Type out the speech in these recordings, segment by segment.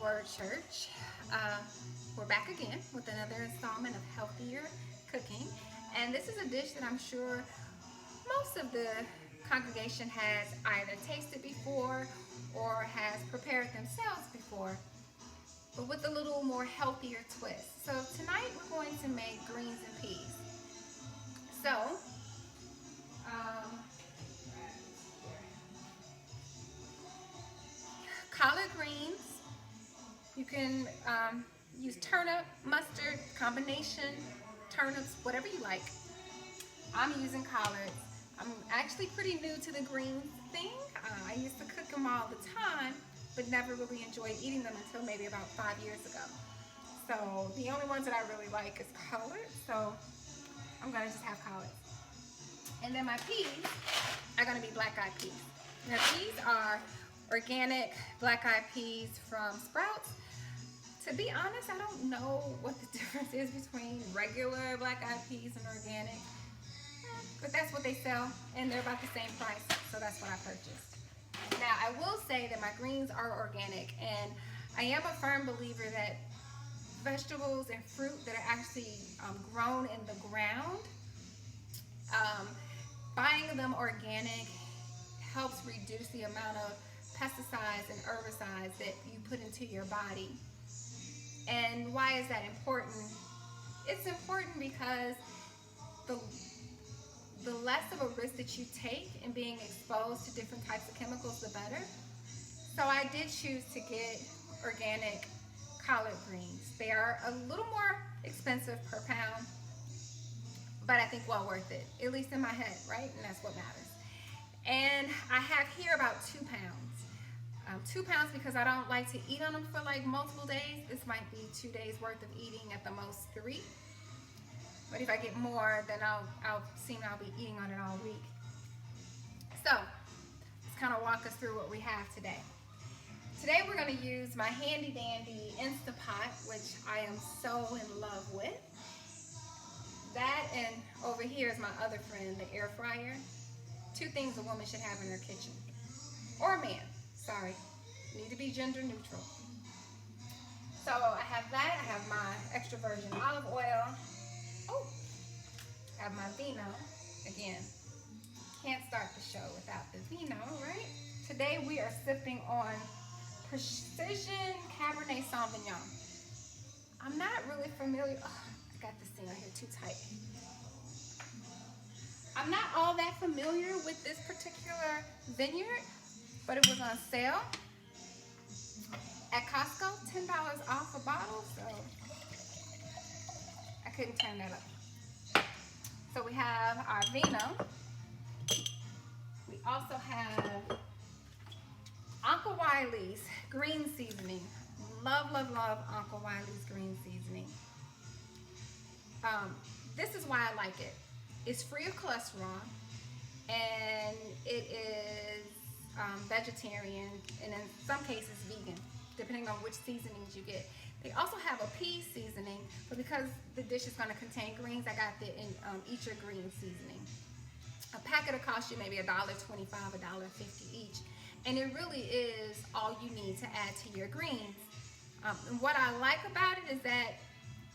Word Church. We're back again with another installment of healthier cooking, and this is a dish that I'm sure most of the congregation has either tasted before or has prepared themselves before, but with a little more healthier twist. So tonight we're going to make greens and peas. So, um, collard greens. You can use turnip, mustard, combination, turnips, whatever you like. I'm using collards. I'm actually pretty new to the greens thing. I used to cook them all the time, but never really enjoyed eating them until maybe about 5 years ago. So the only ones that I really like is collards. So I'm gonna just have collards. And then my peas are gonna be black-eyed peas. Now these are organic black-eyed peas from Sprouts. To be honest, I don't know what the difference is between regular black-eyed peas and organic, but that's what they sell, and they're about the same price, so that's what I purchased. Now, I will say that my greens are organic, and I am a firm believer that vegetables and fruit that are actually grown in the ground, buying them organic helps reduce the amount of pesticides and herbicides that you put into your body. And why is that important? It's important because the less of a risk that you take in being exposed to different types of chemicals, the better. So I did choose to get organic collard greens. They are a little more expensive per pound, but I think well worth it, at least in my head, right? And that's what matters. And I have here about 2 pounds. 2 pounds because I don't like to eat on them for like multiple days. This might be 2 days worth of eating, at the most 3. But if I get more, then I'll be eating on it all week. So let's kind of walk us through what we have today. Today we're going to use my handy dandy Instapot, which I am so in love with. That, and over here is my other friend, the air fryer. 2 things a woman should have in her kitchen, or a man. Sorry, need to be gender neutral. So I have that. I have my extra virgin olive oil. Oh, I have my vino. Again, can't start the show without the vino, right? Today we are sipping on Precision Cabernet Sauvignon. I'm not really familiar. Oh, I got this thing right here too tight. I'm not all that familiar with this particular vineyard, but it was on sale at Costco, $10 off a bottle, so I couldn't turn that up. So we have our vino. We also have Uncle Wiley's green seasoning. Love, love, love Uncle Wiley's green seasoning. This is why I like it. It's free of cholesterol, and it is vegetarian, and in some cases vegan, depending on which seasonings you get. They also have a pea seasoning, but because the dish is going to contain greens, I got the Eat Your Green seasoning. A packet will cost you maybe $1.25, $1.50 each, and it really is all you need to add to your greens. And what I like about it is that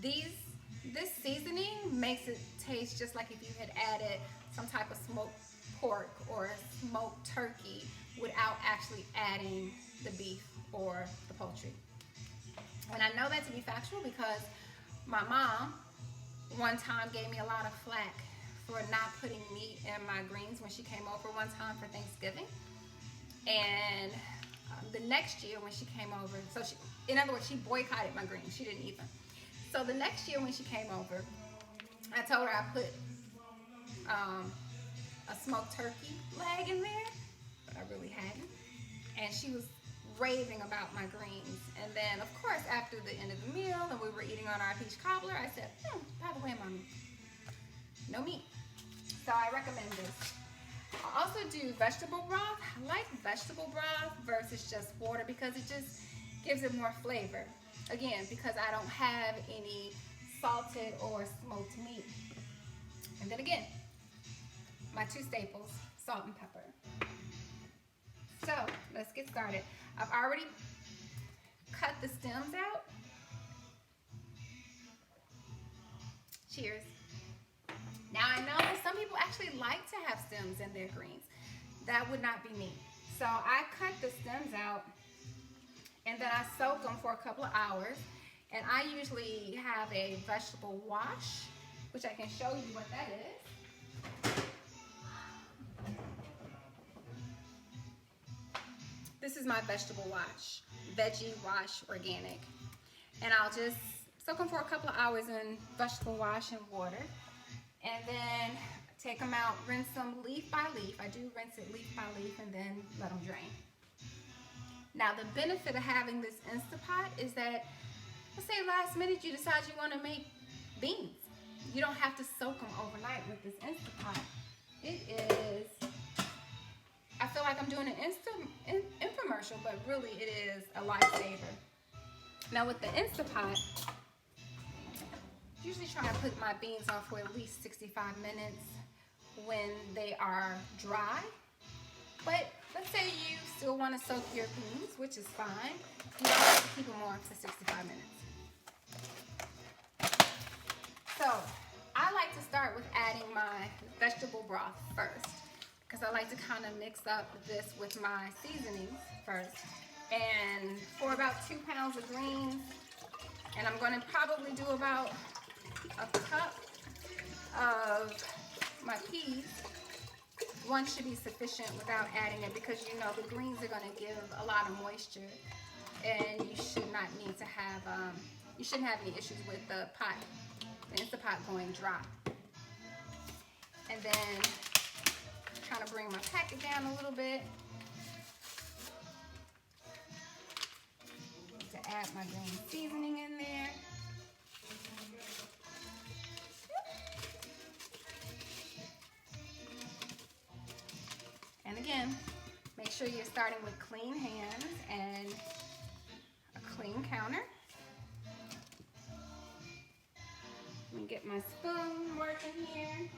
this seasoning makes it taste just like if you had added some type of smoked pork or smoked turkey without actually adding the beef or the poultry. And I know that to be factual because my mom one time gave me a lot of flack for not putting meat in my greens when she came over one time for Thanksgiving. And the next year when she came over, in other words, she boycotted my greens. She didn't eat them. So the next year when she came over, I told her I put a smoked turkey leg in there, but I really hadn't. And she was raving about my greens. And then, of course, after the end of the meal and we were eating on our peach cobbler, I said, by the way, Mommy, no meat. So I recommend this. I also do vegetable broth. I like vegetable broth versus just water because it just gives it more flavor. Again, because I don't have any salted or smoked meat. And then again, my 2 staples, salt and pepper. So let's get started. I've already cut the stems out. Cheers. Now I know that some people actually like to have stems in their greens. That would not be me. So I cut the stems out and then I soak them for a couple of hours. And I usually have a vegetable wash, which I can show you what that is. This is my vegetable wash, Veggie Wash Organic. And I'll just soak them for a couple of hours in vegetable wash and water. And then take them out, rinse them leaf by leaf. I do rinse it leaf by leaf and then let them drain. Now the benefit of having this Instapot is that, let's say last minute you decide you want to make beans. You don't have to soak them overnight with this Instapot. It is, I feel like I'm doing an infomercial, but really it is a lifesaver. Now with the Instapot, I usually try to put my beans on for at least 65 minutes when they are dry. But let's say you still want to soak your beans, which is fine. You don't have to keep them on for 65 minutes. So I like to start with adding my vegetable broth first, because I like to kind of mix up this with my seasonings first. And for about 2 pounds of greens, and I'm going to probably do about a cup of my peas. One should be sufficient without adding it, because you know the greens are going to give a lot of moisture, and you should not need to have, you shouldn't have any issues with the Instapot going dry. And then trying to bring my packet down a little bit to add my green seasoning in there. And again, make sure you're starting with clean hands and a clean counter. Let me get my spoon working here.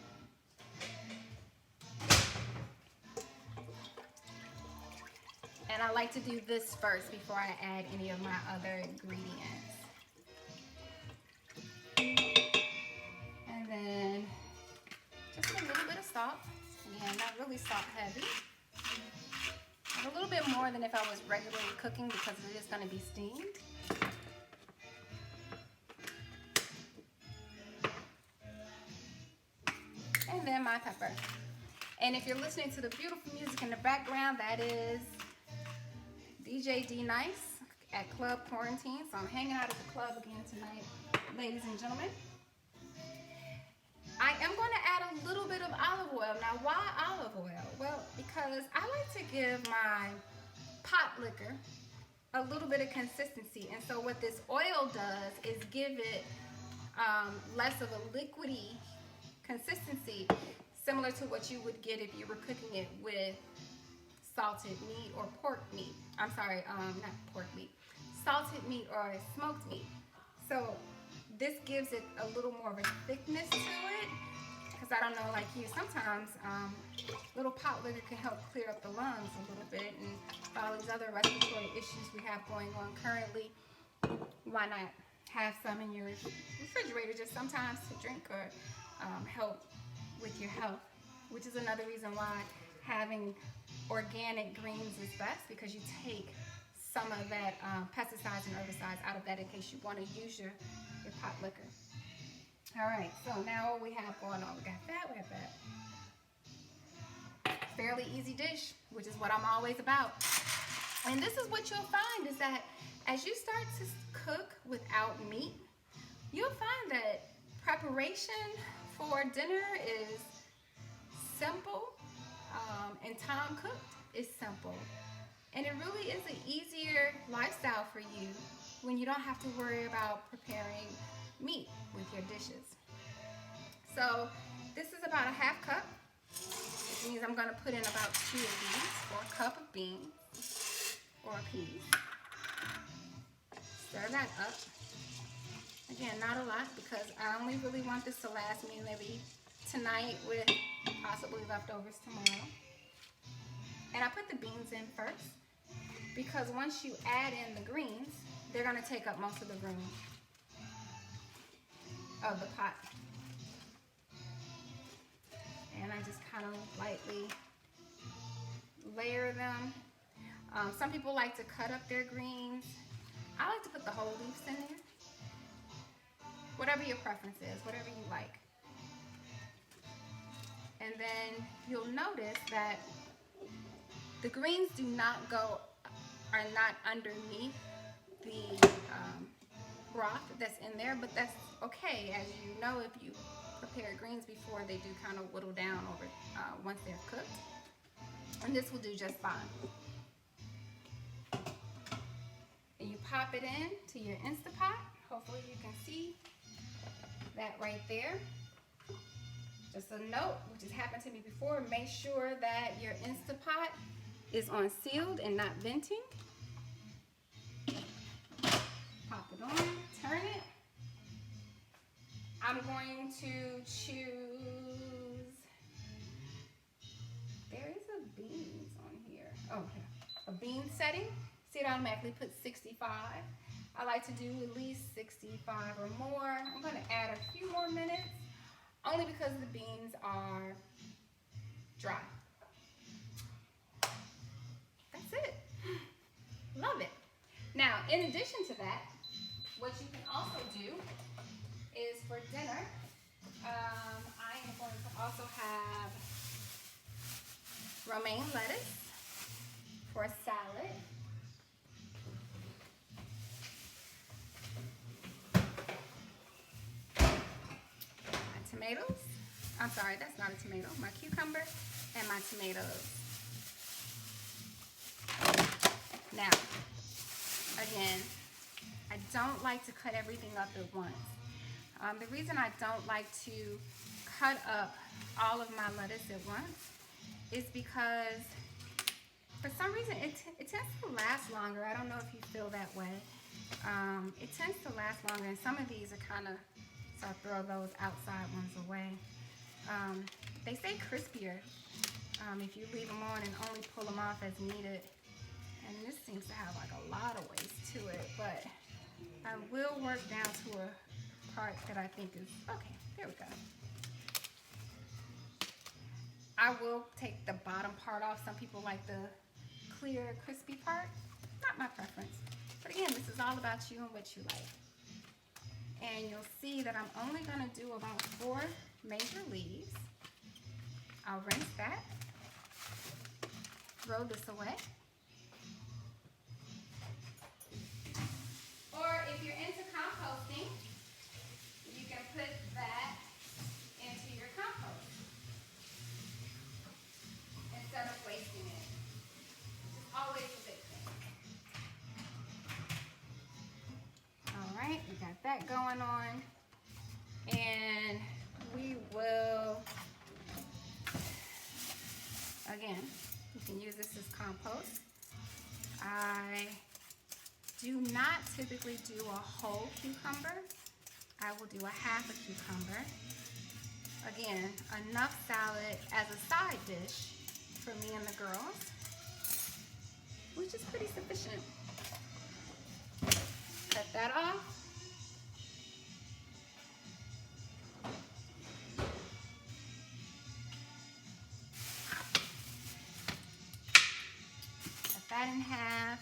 And I like to do this first before I add any of my other ingredients. And then just a little bit of salt. Again, not really salt heavy. A little bit more than if I was regularly cooking, because it is going to be steamed. And then my pepper. And if you're listening to the beautiful music in the background, that is DJ D Nice at Club Quarantine. So I'm hanging out at the club again tonight, ladies and gentlemen. I am going to add a little bit of olive oil. Now, why olive oil? Well, because I like to give my pot liquor a little bit of consistency. And so what this oil does is give it less of a liquidy consistency, similar to what you would get if you were cooking it with salted meat or pork meat. I'm sorry, not pork meat. Salted meat or smoked meat. So this gives it a little more of a thickness to it, because I don't know, like you, sometimes little pot liquor can help clear up the lungs a little bit, and all these other respiratory issues we have going on currently, why not have some in your refrigerator just sometimes to drink or help with your health, which is another reason why having organic greens is best, because you take some of that pesticides and herbicides out of that in case you want to use your pot liquor. All right, so now what we have going on, we got that, we have that. Fairly easy dish, which is what I'm always about. And this is what you'll find, is that as you start to cook without meat, you'll find that preparation for dinner is simple, and time cooked is simple. And it really is an easier lifestyle for you when you don't have to worry about preparing meat with your dishes. So this is about a half cup, which means I'm going to put in about 2 of these, or a cup of beans or peas. Stir that up. Again, not a lot, because I only really want this to last me maybe tonight with possibly leftovers tomorrow. And I put the beans in first, because once you add in the greens, they're gonna take up most of the room of the pot. And I just kind of lightly layer them. Some people like to cut up their greens. I like to put the whole leaves in there. Whatever your preference is, whatever you like. And then you'll notice that the greens are not underneath the broth that's in there, but that's okay. As you know, if you prepare greens before, they do kind of whittle down over once they're cooked. And this will do just fine. And you pop it in to your Instapot. Hopefully you can see that right there. Just a note, which has happened to me before, make sure that your Instapot is on sealed and not venting. Pop it on, turn it. I'm going to choose, there is a beans on here. Oh, okay. A bean setting. See, it automatically puts 65. I like to do at least 65 or more. I'm going to add a few more minutes, only because the beans are dry. That's it. Love it. Now, in addition to that, what you can also do is for dinner, I am going to also have romaine lettuce for a salad. My tomatoes. I'm sorry, that's not a tomato. My cucumber and my tomatoes. Now, again, I don't like to cut everything up at once. The reason I don't like to cut up all of my lettuce at once is because for some reason it tends to last longer. I don't know if you feel that way. It tends to last longer, and some of these are kind of, so I'll throw those outside ones away. They say crispier if you leave them on and only pull them off as needed. And this seems to have like a lot of ways to it, but I will work down to a part that I think is, okay, there we go. I will take the bottom part off. Some people like the clear, crispy part. Not my preference. But again, this is all about you and what you like. And you'll see that I'm only gonna do about 4 major leaves. I'll rinse that. Throw this away. Or if you're into composting, you can put that into your compost instead of wasting it, which is always a good thing. All right, we got that going on. And we will, again, you can use this as compost. I do not typically do a whole cucumber. I will do a half a cucumber. Again, enough salad as a side dish for me and the girls, which is pretty sufficient. Cut that off. Cut that in half.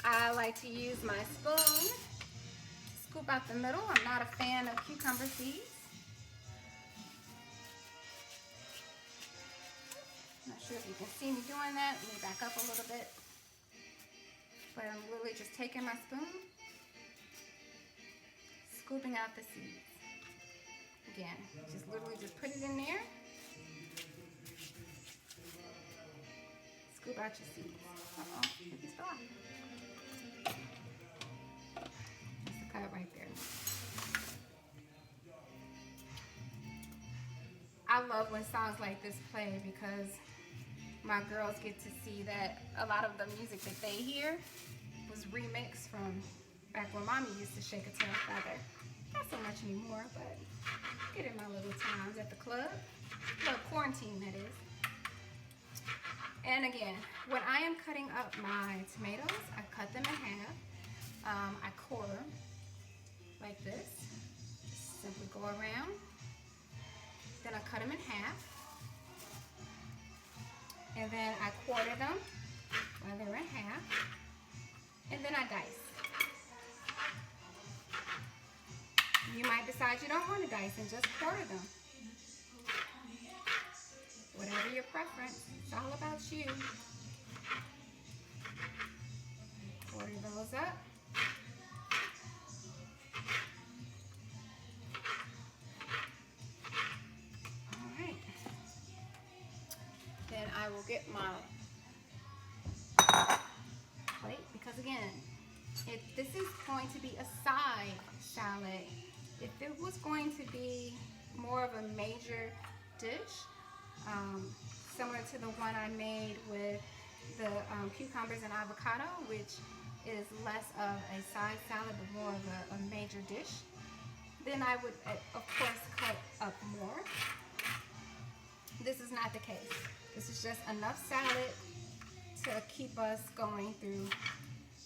I like to use my spoon, scoop out the middle. I'm not a fan of cucumber seeds. Not sure if you can see me doing that. Let me back up a little bit. But I'm really just taking my spoon, scooping out the seeds. Again, just literally just put it in there. Scoop out your seeds. Uh-oh, it's still off. Cut it right there. I love when songs like this play because my girls get to see that a lot of the music that they hear was remixed from back when mommy used to shake a tail feather. Not so much anymore, but get in my little times at the club. Club quarantine, that is. And again, when I am cutting up my tomatoes, I cut them in half. I quarter like this. Just simply go around. Then I cut them in half. And then I quarter them while they're in half. And then I dice. You might decide you don't want to dice and just quarter them. Whatever your preference, it's all about you. Quarter those up. All right. Then I will get my plate because again, this is going to be a side salad. If it was going to be more of a major dish, similar to the one I made with the cucumbers and avocado, which is less of a side salad but more of a major dish, then I would of course cut up more. This is not the case. This is just enough salad to keep us going through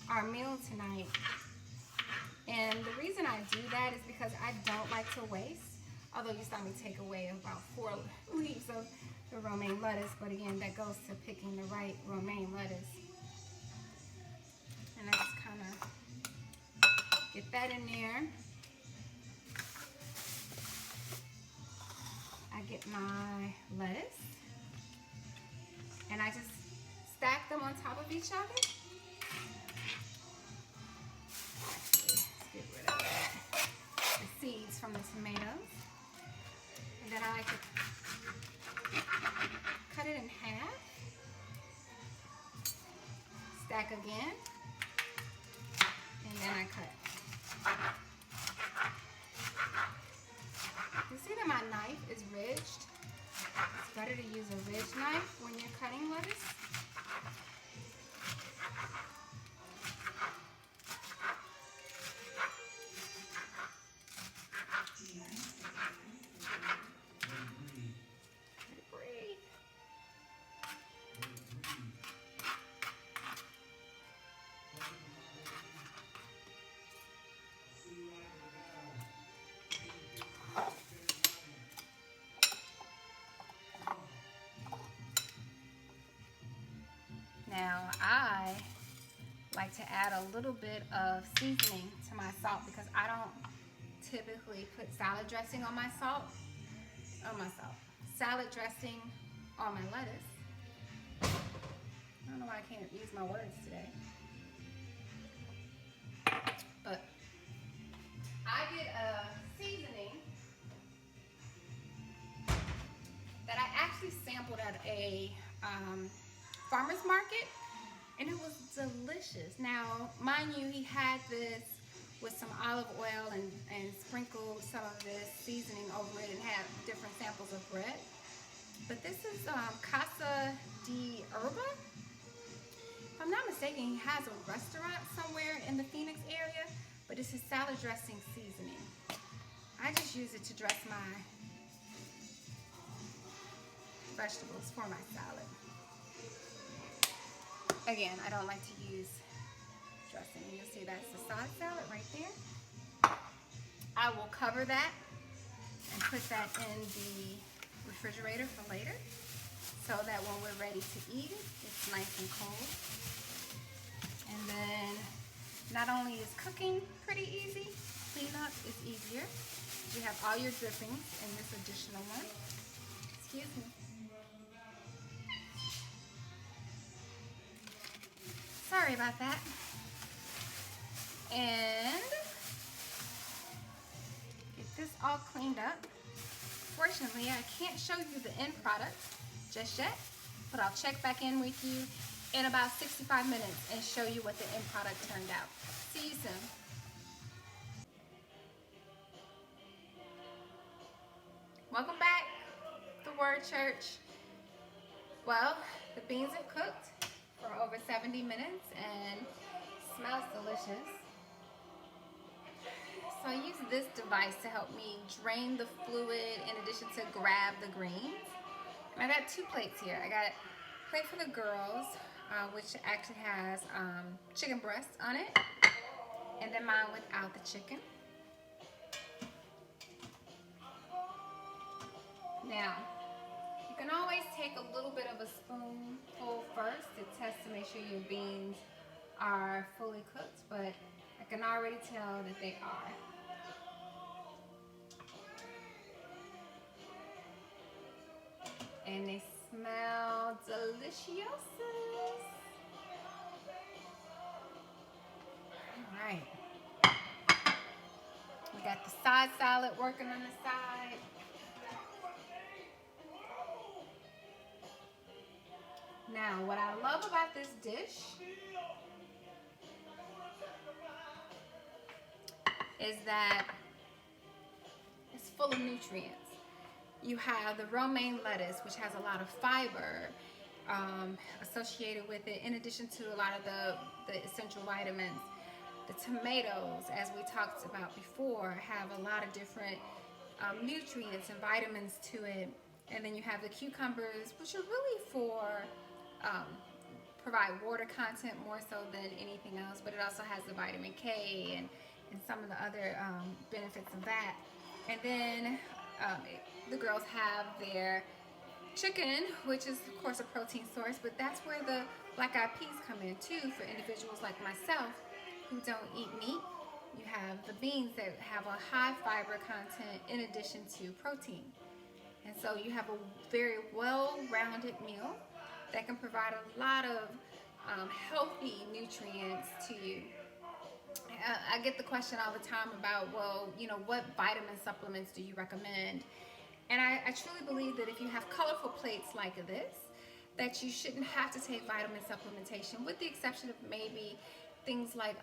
our meal tonight. And the reason I do that is because I don't like to waste. Although you saw me take away about 4 leaves of the romaine lettuce, but again, that goes to picking the right romaine lettuce. And I just kind of get that in there. I get my lettuce, and I just stack them on top of each other. Get rid of the seeds from the tomatoes. And then I like to cut it in half. Stack again. And then I cut. You see that my knife is ridged? It's better to use a ridged knife when you're cutting lettuce. Now, I like to add a little bit of seasoning to my salt because I don't typically put salad dressing on my salad dressing on my lettuce. I don't know why I can't use my words today. But I get a seasoning that I actually sampled at a farmer's market, and it was delicious. Now, mind you, he had this with some olive oil and sprinkled some of this seasoning over it and had different samples of bread. But this is Casa de Herba. If I'm not mistaken, he has a restaurant somewhere in the Phoenix area, but it's his salad dressing seasoning. I just use it to dress my vegetables for my salad. Again, I don't like to use dressing. You'll see that's the side salad right there. I will cover that and put that in the refrigerator for later so that when we're ready to eat it, it's nice and cold. And then not only is cooking pretty easy, cleanup is easier. You have all your drippings in this additional one. Excuse me. Sorry about that. And get this all cleaned up. Fortunately, I can't show you the end product just yet, but I'll check back in with you in about 65 minutes and show you what the end product turned out. See you soon. Welcome back to Word Church. Well, the beans have cooked for over 70 minutes and smells delicious. So I use this device to help me drain the fluid in addition to grab the greens. And I got 2 plates here. I got a plate for the girls, which actually has chicken breast on it. and then mine without the chicken. Now, you can always take a little bit of a spoonful first to test to make sure your beans are fully cooked, but I can already tell that they are. And they smell delicious. All right. We got the side salad working on the side. Now, what I love about this dish is that it's full of nutrients. You have the romaine lettuce, which has a lot of fiber associated with it, in addition to a lot of the essential vitamins. The tomatoes, as we talked about before, have a lot of different nutrients and vitamins to it. And then you have the cucumbers, which are really for provide water content more so than anything else, but it also has the vitamin K and some of the other benefits of that. And then the girls have their chicken, which is of course a protein source, but that's where the black eyed peas come in too for individuals like myself who don't eat meat. You have the beans that have a high fiber content in addition to protein. And so you have a very well-rounded meal that can provide a lot of healthy nutrients to you. I get the question all the time about, well, you know, what vitamin supplements do you recommend? And I truly believe that if you have colorful plates like this, that you shouldn't have to take vitamin supplementation, with the exception of maybe things like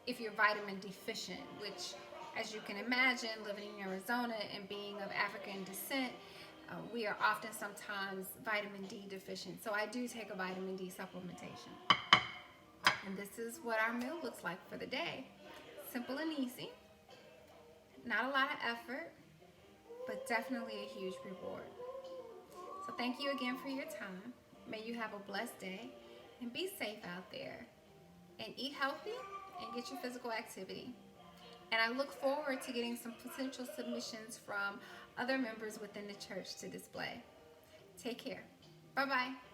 if you're vitamin deficient, which, as you can imagine, living in Arizona and being of African descent, we are often sometimes vitamin D deficient. So I do take a vitamin D supplementation. And this is what our meal looks like for the day. Simple and easy. Not a lot of effort, but definitely a huge reward. So thank you again for your time. May you have a blessed day and be safe out there. And eat healthy and get your physical activity. And I look forward to getting some potential submissions from other members within the church to display. Take care. Bye-bye.